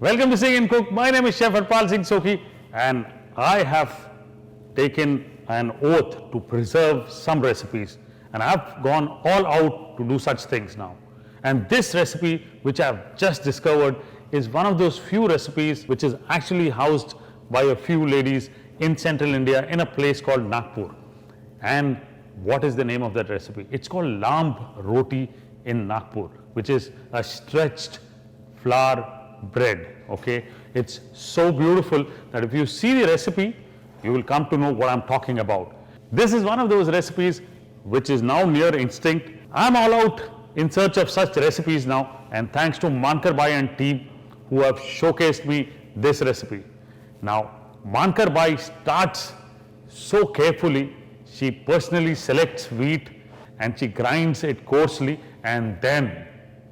Welcome to Sing and Cook. My name is Chef Harpal Singh Sokhi and I have taken an oath to preserve some recipes and I have gone all out to do such things now. And this recipe which I have just discovered is one of those few recipes which is actually housed by a few ladies in central India in a place called Nagpur. And what is the name of that recipe? It's called Laambhh Roti in Nagpur, which is a stretched flour bread. Okay, it's so beautiful that if you see the recipe, you will come to know what I'm talking about. This is one of those recipes which is now near instinct. I'm all out in search of such recipes now, and thanks to Mankar Bai and team who have showcased me this recipe. Now, Mankar Bai starts so carefully. She personally selects wheat and she grinds it coarsely, and then,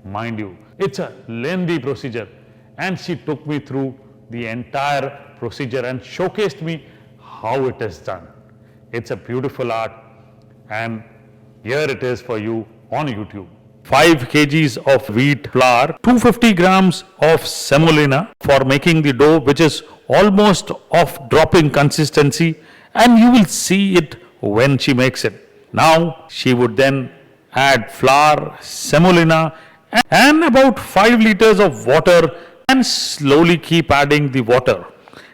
mind you, it's a lengthy procedure, and she took me through the entire procedure and showcased me how it is done. It's a beautiful art, and here it is for you on YouTube. 5 kgs of wheat flour, 250 grams of semolina for making the dough, which is almost of dropping consistency, and you will see it when she makes it. Now she would then add flour, semolina and about 5 liters of water and slowly keep adding the water.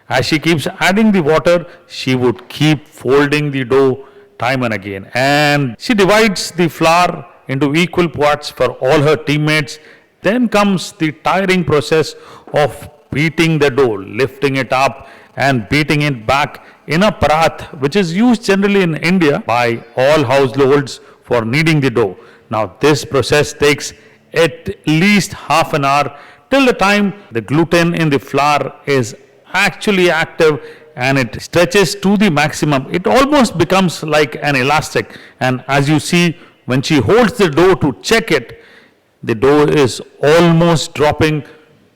As she keeps adding the water, she would keep folding the dough time and again, and she divides the flour into equal parts for all her teammates. Then comes the tiring process of beating the dough, lifting it up and beating it back in a parath, which is used generally in India by all households for kneading the dough. Now this process takes at least half an hour till the time the gluten in the flour is actually active and it stretches to the maximum. It almost becomes like an elastic, and as you see, when she holds the dough to check it, the dough is almost dropping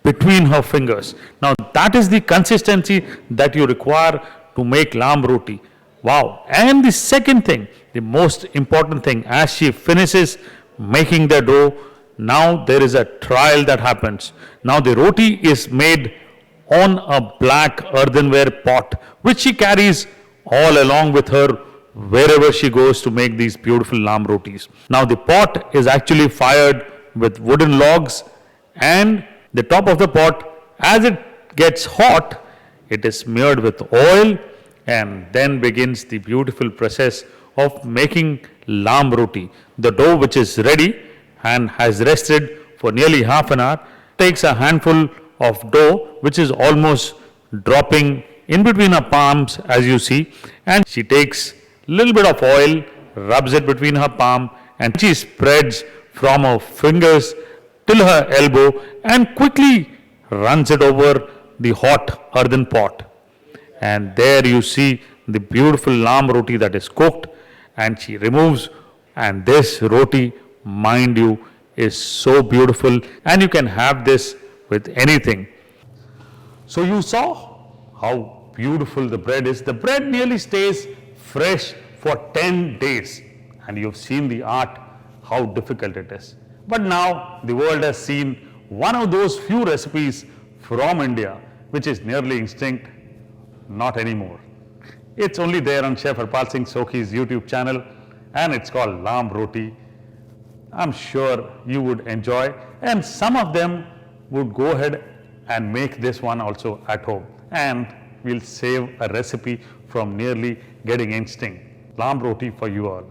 between her fingers. Now that is the consistency that you require to make Laambhh Roti. Wow. And the second thing, the most important thing, as she finishes making the dough, now there is a trial that happens. Now the roti is made on a black earthenware pot, which she carries all along with her wherever she goes to make these beautiful Laambhh Rotis. Now the pot is actually fired with wooden logs, and the top of the pot, as it gets hot, it is smeared with oil, and then begins the beautiful process of making Laambhh Roti. The dough, which is ready and has rested for nearly half an hour, takes a handful of dough which is almost dropping in between her palms, as you see, and she takes a little bit of oil, rubs it between her palm, and she spreads from her fingers till her elbow and quickly runs it over the hot earthen pot. And there you see the beautiful Laambhh Roti that is cooked, and she removes, and this roti, mind you, is so beautiful, and you can have this with anything. So you saw how beautiful the bread is. The bread nearly stays fresh for 10 days, and you've seen the art, how difficult it is. But now the world has seen one of those few recipes from India which is nearly extinct. Not anymore. It's only there on Chef Harpal Singh Sokhi's YouTube channel, and it's called Laambhh Roti. I'm sure you would enjoy, and some of them would go ahead and make this one also at home, and we'll save a recipe from nearly getting extinct. Laambhh Roti for you all.